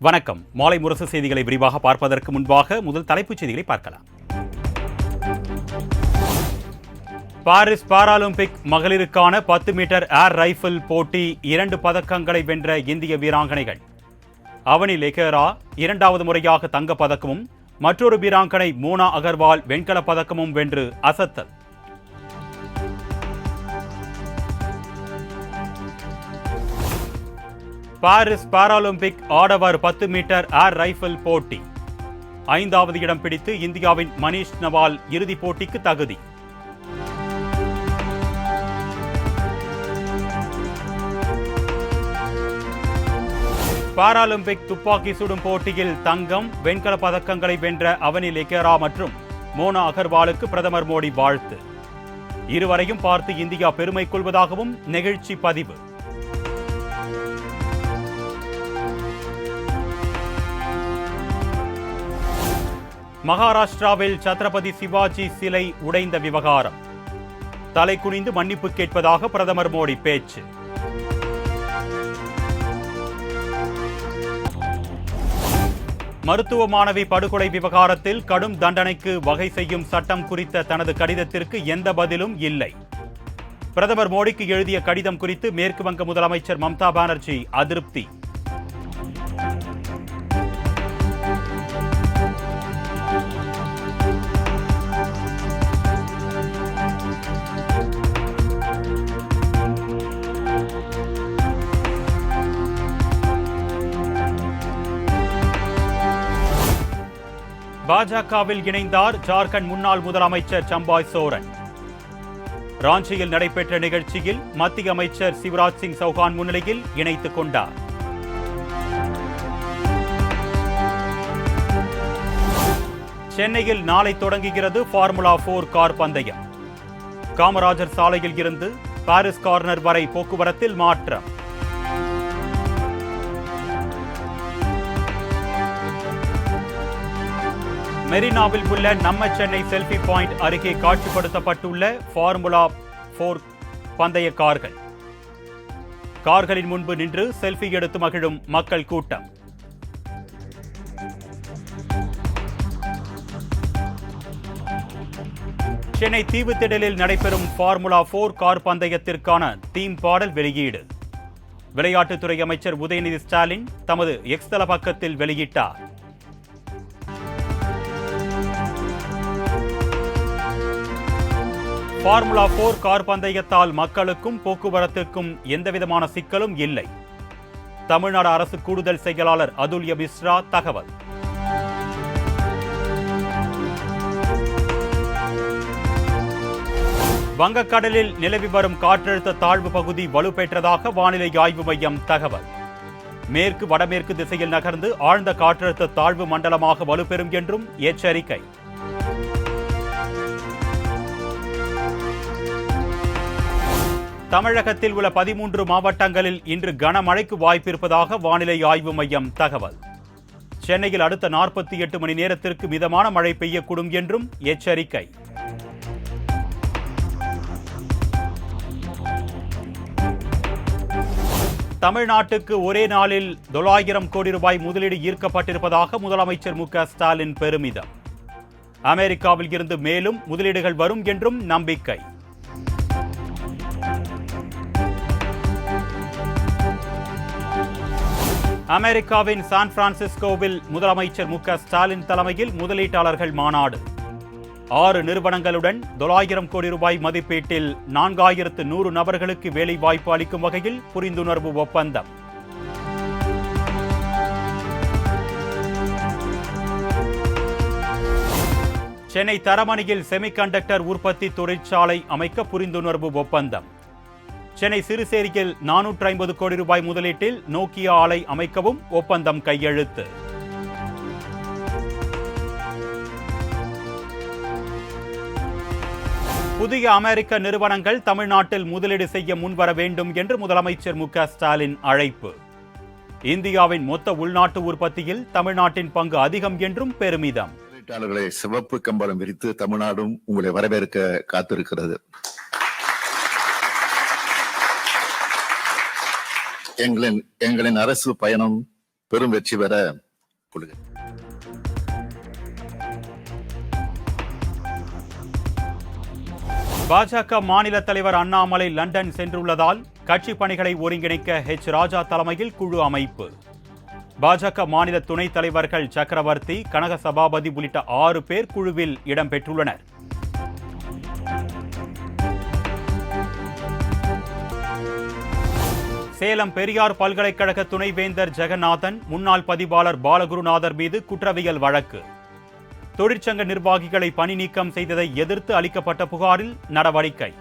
வணக்கம். மாலை முரசு செய்திகளை விரிவாக பார்ப்பதற்கு முன்பாக முதல் தலைப்புச் செய்திகளை பார்க்கலாம். பாரிஸ் பாராலிம்பிக் மகளிருக்கான 10 மீட்டர் ஏர் ரைபிள் போட்டி 2 பதக்கங்களை வென்ற இந்திய வீராங்கனைகள். அவனி லெகேரா 2வது முறையாக தங்கப் பதக்கமும், மற்றொரு வீராங்கனை மோனா அகர்வால் வெண்கலப் பதக்கமும் வென்று அசத்தல். பாரிஸ் பாராலிம்பிக் ஆடவர் 10 மீட்டர் ஏர் ரைபிள் போட்டி 5வது இடம் பிடித்து இந்தியாவின் மனிஷ் நவால் இறுதிப் போட்டிக்கு தகுதி. பாராலிம்பிக் துப்பாக்கி சுடும் போட்டியில் தங்கம், வெண்கல பதக்கங்களை வென்ற அவனி லெகேரா மற்றும் மோனா அகர்வாலுக்கு பிரதமர் மோடி வாழ்த்து. இருவரையும் பார்த்து இந்தியா பெருமை கொள்வதாகவும் நெகிழ்ச்சி பதிவு. மகாராஷ்டிராவில் சத்ரபதி சிவாஜி சிலை உடைந்த விவகாரம். தலை குனிந்து மன்னிப்பு கேட்பதாக பிரதமர் மோடி பேச்சு. மருத்துவ மாணவி படுகொலை விவகாரத்தில் கடும் தண்டனைக்கு வகை செய்யும் சட்டம் குறித்த தனது கடிதத்திற்கு எந்த பதிலும் இல்லை. பிரதமர் மோடிக்கு எழுதிய கடிதம் குறித்து மேற்கு வங்க முதலமைச்சர் மம்தா பானர்ஜி அதிருப்தி. பாஜகவில் இணைந்தார் ஜார்க்கண்ட் முன்னாள் முதலமைச்சர் சம்பாய் சோரன். ராஞ்சியில் நடைபெற்ற நிகழ்ச்சியில் மத்திய அமைச்சர் சிவராஜ் சிங் சௌகான் முன்னிலையில் இணைத்துக் கொண்டார். சென்னையில் நாளை தொடங்குகிறது ஃபார்முலா 4 கார் பந்தயம். காமராஜர் சாலையில் இருந்து பாரிஸ் கார்னர் வரை போக்குவரத்தில் மாற்றம். மெரினாவில் உள்ள நம்ம சென்னை செல்ஃபி பாயிண்ட் அருகே காட்சிப்படுத்தப்பட்டுள்ள ஃபார்முலா 4 பந்தய கார்களின் முன்பு நின்று செல்ஃபி எடுத்து மகிழும் மக்கள் கூட்டம். சென்னை தீவுத்திடலில் நடைபெறும் ஃபார்முலா 4 கார் பந்தயத்திற்கான தீம் பாடல் வெளியீடு. விளையாட்டுத்துறை அமைச்சர் உதயநிதி ஸ்டாலின் தமது எக்ஸ் தள பக்கத்தில் வெளியிட்டார். ஃபார்முலா 4 கார் பந்தயத்தால் மக்களுக்கும் போக்குவரத்துக்கும் எந்தவிதமான சிக்கலும் இல்லை. தமிழ்நாடு அரசு கூடுதல் செயலாளர் அதுல்ய மிஸ்ரா தகவல். வங்கக்கடலில் நிலவி வரும் காற்றழுத்த தாழ்வு பகுதி வலுப்பெற்றதாக வானிலை ஆய்வு மையம் தகவல். மேற்கு வடமேற்கு திசையில் நகர்ந்து ஆழ்ந்த காற்றழுத்த தாழ்வு மண்டலமாக வலுப்பெறும் என்றும் எச்சரிக்கை. தமிழகத்தில் உள்ள 13 மாவட்டங்களில் இன்று கனமழைக்கு வாய்ப்பிருப்பதாக வானிலை ஆய்வு மையம் தகவல். சென்னையில் அடுத்த 48 மணி நேரத்திற்கு மிதமான மழை பெய்யக்கூடும் என்றும் எச்சரிக்கை. தமிழ்நாட்டுக்கு ஒரே நாளில் 900 கோடி ரூபாய் முதலீடு ஈர்க்கப்பட்டிருப்பதாக முதலமைச்சர் மு.க. ஸ்டாலின் பெருமிதம். அமெரிக்காவில் இருந்து மேலும் முதலீடுகள் வரும் என்றும் நம்பிக்கை. அமெரிக்காவின் சான் பிரான்சிஸ்கோவில் முதலமைச்சர் மு.க. ஸ்டாலின் தலைமையில் முதலீட்டாளர்கள் மாநாடு. 6 நிறுவனங்களுடன் 900 கோடி ரூபாய் மதிப்பீட்டில் 4100 நபர்களுக்கு வேலை வாய்ப்பு அளிக்கும் வகையில் புரிந்துணர்வு ஒப்பந்தம். சென்னை தரமணியில் செமிகண்டக்டர் உற்பத்தி தொழிற்சாலை அமைக்க புரிந்துணர்வு ஒப்பந்தம். சென்னை சிறுசேரியில் 450 கோடி ரூபாய் முதலீட்டில் நோக்கியா ஆலை அமைக்கவும் ஒப்பந்தம் கையெழுத்து. புதிய அமெரிக்க நிறுவனங்கள் தமிழ்நாட்டில் முதலீடு செய்ய முன்வர வேண்டும் என்று முதலமைச்சர் மு.க. ஸ்டாலின் அழைப்பு. இந்தியாவின் மொத்த உள்நாட்டு உற்பத்தியில் தமிழ்நாட்டின் பங்கு அதிகம் என்றும் பெருமிதம். முதலீட்டாளர்களை சிவப்பு கம்பளம் விரித்து தமிழ்நாடும் உங்களை வரவேற்க காத்திருக்கிறது. எங்களின் அரசு பயணம் பெரும் வெற்றி பெற கொள்கிறேன். பாஜக மாநில தலைவர் அண்ணாமலை லண்டன் சென்றுள்ளதால் கட்சி பணிகளை ஒருங்கிணைக்க ராஜா தலைமையில் குழு அமைப்பு. பாஜக மாநில துணைத் தலைவர்கள் சக்கரவர்த்தி, கனக சபாபதி உள்ளிட்ட 6 பேர் குழுவில் இடம்பெற்றுள்ளனர். சேலம் பெரியார் பல்கலைக்கழக துணைவேந்தர் ஜெகநாதன், முன்னாள் பதிவாளர் பாலகுருநாதர் மீது குற்றவியல் வழக்கு. தொழிற்சங்க நிர்வாகிகளை பணி நீக்கம் செய்ததை எதிர்த்து அளிக்கப்பட்ட புகாரில் நடவடிக்கை.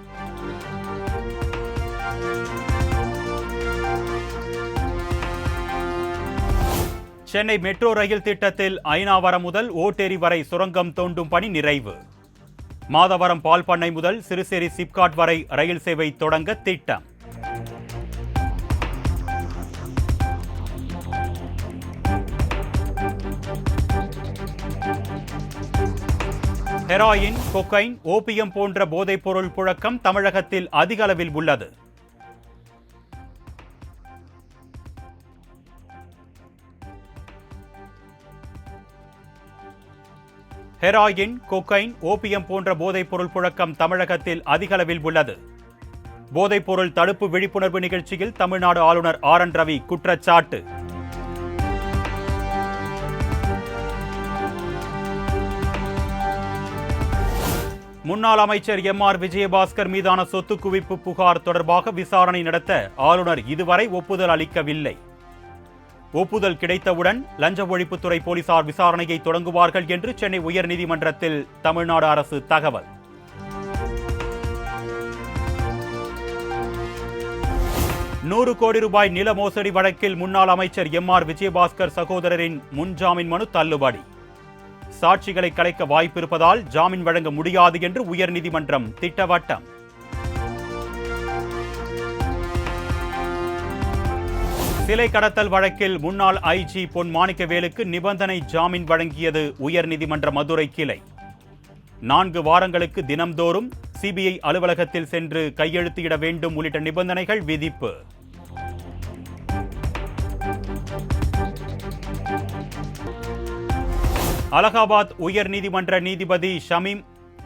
சென்னை மெட்ரோ ரயில் திட்டத்தில் ஐனாவரம் முதல் ஓட்டேரி வரை சுரங்கம் தோண்டும் பணி நிறைவு. மாதவரம் பால் பண்ணை முதல் சிறுசேரி சிப்காட் வரை ரயில் சேவை தொடங்க திட்டம். ஹெராயின், கொக்கைன், ஓபியம் போன்ற போதைப்பொருள் புழக்கம் தமிழகத்தில் அதிக அளவில் உள்ளது. ஹெராயின், கொக்கைன், ஓபியம் போன்ற போதைப்பொருள் புழக்கம் தமிழகத்தில் அதிக அளவில் உள்ளது. போதைப்பொருள் தடுப்பு விழிப்புணர்வு நிகழ்ச்சியில் தமிழ்நாடு ஆளுநர் RN ரவி குற்றச்சாட்டு. முன்னாள் அமைச்சர் MR விஜயபாஸ்கர் மீதான சொத்து குவிப்பு புகார் தொடர்பாக விசாரணை நடத்த ஆளுநர் இதுவரை ஒப்புதல் அளிக்கவில்லை. ஒப்புதல் கிடைத்தவுடன் லஞ்ச ஒழிப்புத்துறை போலீசார் விசாரணையை தொடங்குவார்கள் என்று சென்னை உயர்நீதிமன்றத்தில் தமிழ்நாடு அரசு தகவல். ₹100 கோடி நில மோசடி வழக்கில் முன்னாள் அமைச்சர் MR விஜயபாஸ்கர் சகோதரரின் முன்ஜாமீன் மனு தள்ளுபடி. சாட்சிகளை கலைக்க வாய்ப்பிருப்பதால் ஜாமீன் வழங்க முடியாது என்று உயர்நீதிமன்றம் திட்டவட்டம். சிலை கடத்தல் வழக்கில் முன்னாள் IG பொன் மாணிக்கவேலுக்கு நிபந்தனை ஜாமீன் வழங்கியது உயர்நீதிமன்ற மதுரை கிளை. 4 வாரங்களுக்கு தினம்தோறும் CBI அலுவலகத்தில் சென்று கையெழுத்திட வேண்டும் உள்ளிட்ட நிபந்தனைகள் விதிப்பு. அலகாபாத் உயர்நீதிமன்ற நீதிபதி ஷமீம்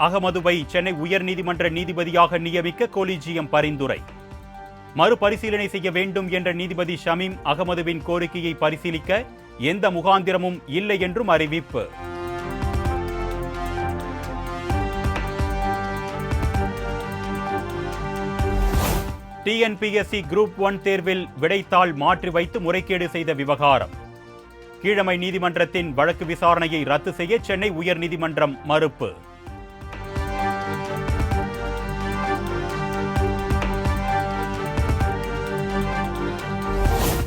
அகமதுவை சென்னை உயர்நீதிமன்ற நீதிபதியாக நியமிக்க கொலிஜியம் பரிந்துரை. மறுபரிசீலனை செய்ய வேண்டும் என்ற நீதிபதி ஷமீம் அகமதுவின் கோரிக்கையை பரிசீலிக்க எந்த முகாந்திரமும் இல்லை என்றும் அறிவிப்பு. TNPSC குரூப் 1 தேர்வில் விடைத்தாள் மாற்றி வைத்து முறைகேடு செய்த விவகாரம். கீழமை நீதிமன்றத்தின் வழக்கு விசாரணையை ரத்து செய்ய சென்னை உயர்நீதிமன்றம் மறுப்பு.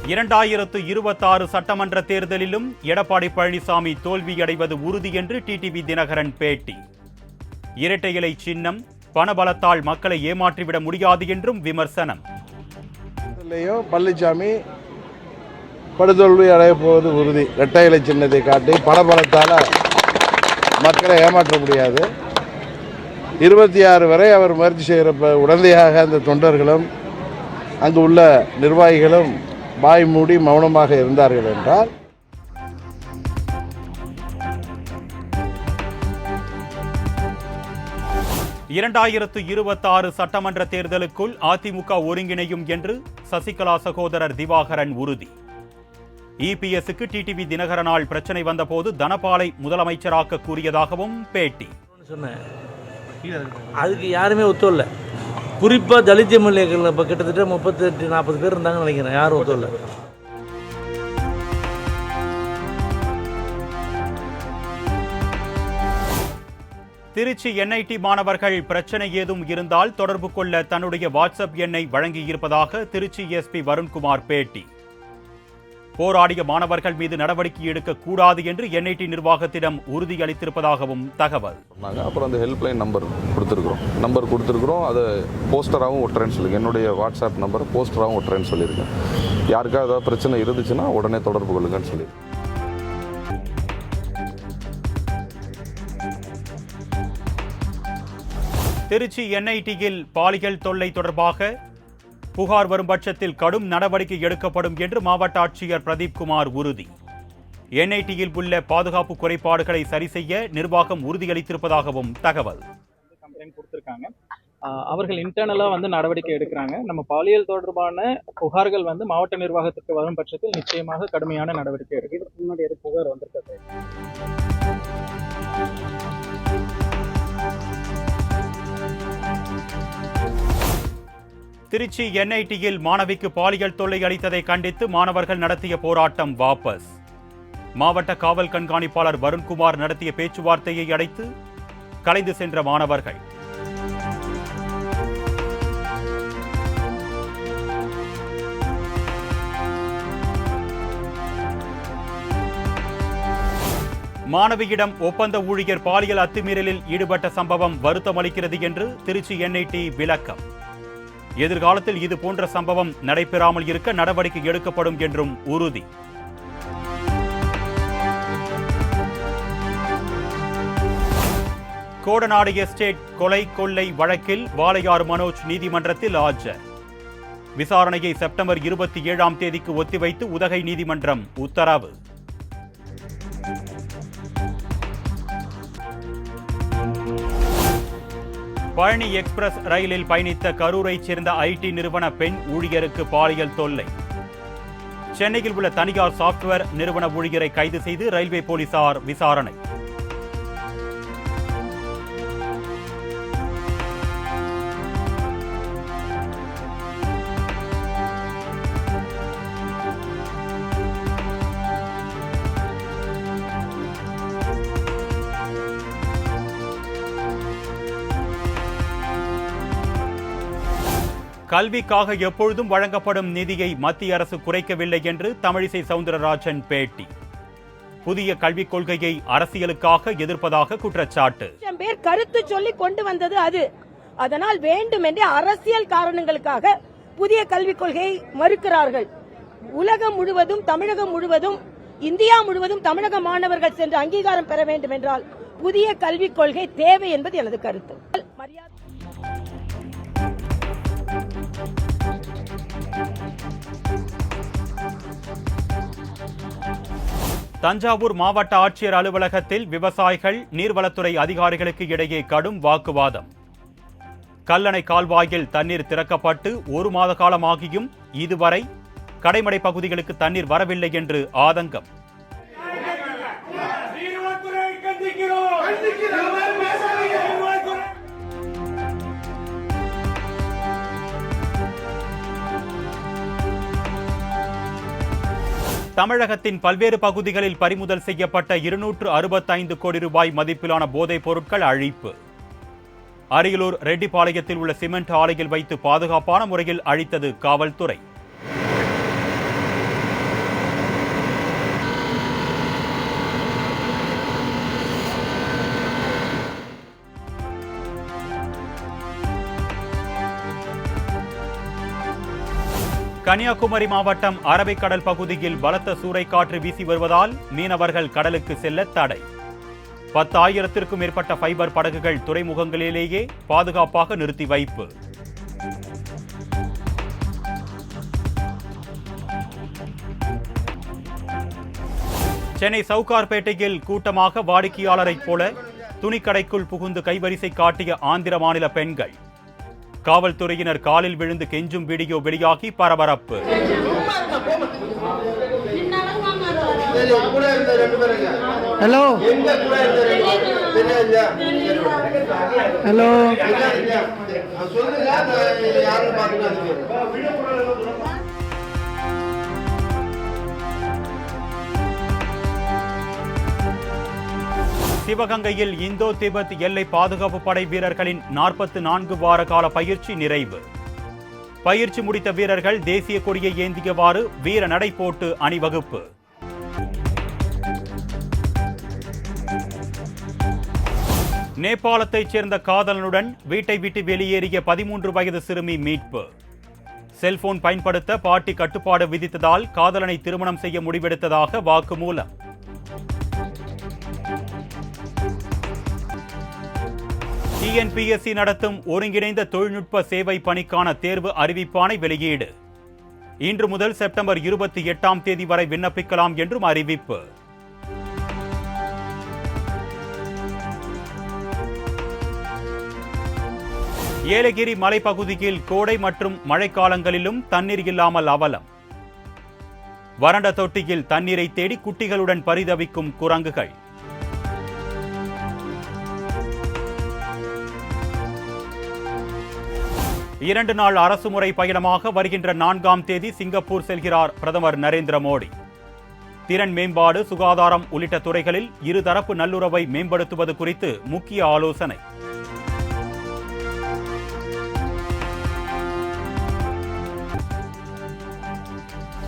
(2026) சட்டமன்ற தேர்தலிலும் எடப்பாடி பழனிசாமி தோல்வியடைவது உறுதி என்று டிடிவி தினகரன் பேட்டி. இரட்டை இலை சின்னம் பணபலத்தால் மக்களை ஏமாற்றிவிட முடியாது என்றும் விமர்சனம். பழனிசாமி படுதோல்வி அடைய போவது உறுதி. இரட்டை இலை சின்னத்தை காட்டி பணபலத்தால் மக்களை ஏமாற்ற முடியாது. 26 வரை அவர் முயற்சி செய்கிற உடனடியாக அந்த தொண்டர்களும் அங்கு உள்ள நிர்வாகிகளும் வாய் மூடி மௌனமாக இருந்தார்கள் என்றால் 2026 சட்டமன்ற தேர்தலுக்குள் அதிமுக ஒருங்கிணையும் என்று சசிகலா சகோதரர் திவாகரன் உறுதி. EPSக்கு டிடிவி தினகரனால் பிரச்சனை வந்தபோது தனபாலை முதலமைச்சராக்க கூறியதாகவும் பேட்டி. அதுக்கு யாருமே ஒத்துவல்ல. குறிப்பாக தலித் எம்எல்ஏக்கள் இப்போ கிட்டத்தட்ட 38-40 பேர் இருந்தாங்கன்னு நினைக்கிறேன். யாரும் ஒத்துவல்ல. திருச்சி NIT மாணவர்கள் பிரச்சனை ஏதும் இருந்தால் தொடர்பு கொள்ள தன்னுடைய வாட்ஸ்அப் எண்ணை வழங்கியிருப்பதாக திருச்சி SP வருண்குமார் பேட்டி. போராடிய மாணவர்கள் மீது நடவடிக்கை எடுக்கக்கூடாது என்று NIT நிர்வாகத்திடம் உறுதியளித்திருப்பதாகவும் தகவல். அப்புறம் அந்த ஹெல்ப்லைன் நம்பர் கொடுத்துருக்குறோம். அதை போஸ்டராகவும் ஒட்டுறேன்னு சொல்லியிருக்கேன். என்னுடைய வாட்ஸ்அப் நம்பர் போஸ்டராகவும் ஒட்டுறேன்னு சொல்லியிருக்கேன். யாருக்காவது ஏதாவது பிரச்சனை இருந்துச்சுன்னா உடனே தொடர்பு கொள்ளுங்கன்னு சொல்லி. திருச்சி NITயில் பாலியல் தொல்லை தொடர்பாக புகார் வரும் பட்சத்தில் கடும் நடவடிக்கை எடுக்கப்படும் என்று மாவட்ட ஆட்சியர் பிரதீப் குமார் உறுதி. NITயில் உள்ள பாதுகாப்பு குறைபாடுகளை சரி செய்ய நிர்வாகம் உறுதியளித்திருப்பதாகவும் தகவல். கம்ப்ளைண்ட் கொடுத்திருக்காங்க. அவர்கள் இன்டர்னலா நடவடிக்கை எடுக்கிறாங்க. நம்ம பாலியல் தொடர்பான புகார்கள் மாவட்ட நிர்வாகத்திற்கு வரும் பட்சத்தில் நிச்சயமாக கடுமையான நடவடிக்கை எடுக்கும். இதுக்கு முன்னாடி எது புகார் வந்திருக்காது. திருச்சி NITயில் மாணவிக்கு பாலியல் தொல்லை அளித்ததை கண்டித்து மாணவர்கள் நடத்திய போராட்டம் வாபஸ். மாவட்ட காவல் கண்காணிப்பாளர் வருண்குமார் நடத்திய பேச்சுவார்த்தையை அடைத்து கலைந்து சென்ற மாணவர்கள். மாணவியிடம் ஒப்பந்த ஊழியர் பாலியல் அத்துமீறலில் ஈடுபட்ட சம்பவம் வருத்தமளிக்கிறது என்று திருச்சி NIT விளக்கம். எதிர்காலத்தில் இது போன்ற சம்பவம் நடைபெறாமல் இருக்க நடவடிக்கை எடுக்கப்படும் என்றும் உறுதி. கோடநாடு எஸ்டேட் கொலை கொள்ளை வழக்கில் வாளையாறு மனோஜ் நீதிமன்றத்தில் ஆஜர். விசாரணையை செப்டம்பர் 27ஆம் தேதிக்கு ஒத்திவைத்து உதகை நீதிமன்றம் உத்தரவு. பழனி எக்ஸ்பிரஸ் ரயிலில் பயணித்த கரூரைச் சேர்ந்த IT நிறுவன பெண் ஊழியருக்கு பாலியல் தொல்லை. சென்னையில் உள்ள தனியார் சாப்ட்வேர் நிறுவன ஊழியரை கைது செய்து ரயில்வே போலீசார் விசாரணை. கல்விக்காக எப்பொழுதும் வழங்கப்படும் நிதியை மத்திய அரசு குறைக்கவில்லை என்று தமிழிசை சவுந்தரராஜன் பேட்டி. புதிய கல்விக் கொள்கையை அரசியலுக்காக எதிர்ப்பதாக குற்றச்சாட்டு. பேர் கருத்து சொல்லி கொண்டு வந்தது அது. அதனால் வேண்டுமென்றே அரசியல் காரணங்களுக்காக புதிய கல்விக் கொள்கையை மறுக்கிறார்கள். உலகம் முழுவதும், தமிழகம் முழுவதும், இந்தியா முழுவதும் தமிழக மாணவர்கள் சென்று அங்கீகாரம் பெற வேண்டும் என்றால் புதிய கல்விக் கொள்கை தேவை என்பது எனது கருத்து. தஞ்சாவூர் மாவட்ட ஆட்சியர் அலுவலகத்தில் விவசாயிகள் நீர்வளத்துறை அதிகாரிகளுக்கு இடையே கடும் வாக்குவாதம். கல்லணை கால்வாயில் தண்ணீர் திறக்கப்பட்டு 1 மாத காலமாகியும் இதுவரை கடைமடை பகுதிகளுக்கு தண்ணீர் வரவில்லை என்று ஆதங்கம். தமிழகத்தின் பல்வேறு பகுதிகளில் பறிமுதல் செய்யப்பட்ட 265 கோடி ரூபாய் மதிப்பிலான போதைப் பொருட்கள் அழிப்பு. அரியலூர் ரெட்டிப்பாளையத்தில் உள்ள சிமெண்ட் ஆலையில் வைத்து பாதுகாப்பான முறையில் அழித்தது காவல்துறை. கன்னியாகுமரி மாவட்டம் அரபிக்கடல் பகுதியில் பலத்த சூறைக்காற்று வீசி வருவதால் மீனவர்கள் கடலுக்கு செல்ல தடை. 10,000த்திற்கும் மேற்பட்ட ஃபைபர் படகுகள் துறைமுகங்களிலேயே பாதுகாப்பாக நிறுத்தி வைப்பு. சென்னை சவுகார்பேட்டையில் கூட்டமாக வாடிக்கையாளரைப் போல துணிக்கடைக்குள் புகுந்து கைவரிசை காட்டிய ஆந்திர மாநில பெண்கள். காவல்துறையினர் காலில் விழுந்து கெஞ்சும் வீடியோ வெளியாகி பரபரப்பு. ஹலோ ஹலோ சிவகங்கையில் இந்தோ திபெத் எல்லை பாதுகாப்பு படை வீரர்களின் 44 வார கால பயிற்சி நிறைவு. பயிற்சி முடித்த வீரர்கள் தேசிய கொடியை ஏந்தியவாறு வீர நடை போட்டு அணிவகுப்பு. நேபாளத்தைச் சேர்ந்த காதலனுடன் வீட்டை விட்டு வெளியேறிய 13 வயது சிறுமி மீட்பு. செல்போன் பயன்படுத்த பாட்டி கட்டுப்பாடு விதித்ததால் காதலனை திருமணம் செய்ய முடிவெடுத்ததாக வாக்குமூலம். TNPSC நடத்தும் ஒருங்கிணைந்த தொழில்நுட்ப சேவை பணிக்கான தேர்வு அறிவிப்பாணை வெளியீடு. இன்று முதல் செப்டம்பர் 28ஆம் தேதி வரை விண்ணப்பிக்கலாம் என்றும் அறிவிப்பு. ஏலகிரி மலைப்பகுதியில் கோடை மற்றும் மழைக்காலங்களிலும் தண்ணீர் இல்லாமல் அவலம். வறண்ட தொட்டியில் தண்ணீரை தேடி குட்டிகளுடன் பரிதவிக்கும் குரங்குகள். இரண்டு நாள் அரசுமுறை பயணமாக வருகின்ற 4ஆம் தேதி சிங்கப்பூர் செல்கிறார் பிரதமர் நரேந்திர மோடி. திறன் மேம்பாடு, சுகாதாரம் உள்ளிட்ட துறைகளில் இருதரப்பு நல்லுறவை மேம்படுத்துவது குறித்து முக்கிய ஆலோசனை.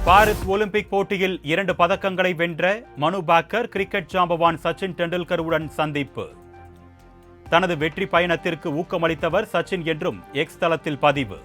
பாரிஸ் ஒலிம்பிக் போட்டியில் 2 பதக்கங்களை வென்ற மனு பாக்கர் கிரிக்கெட் ஜாம்பவான் சச்சின் டெண்டுல்கருடன் சந்திப்பு. தனது வெற்றி பயணத்திற்கு ஊக்கமளித்தவர் சச்சின் என்றும் எக்ஸ் தளத்தில் பதிவு.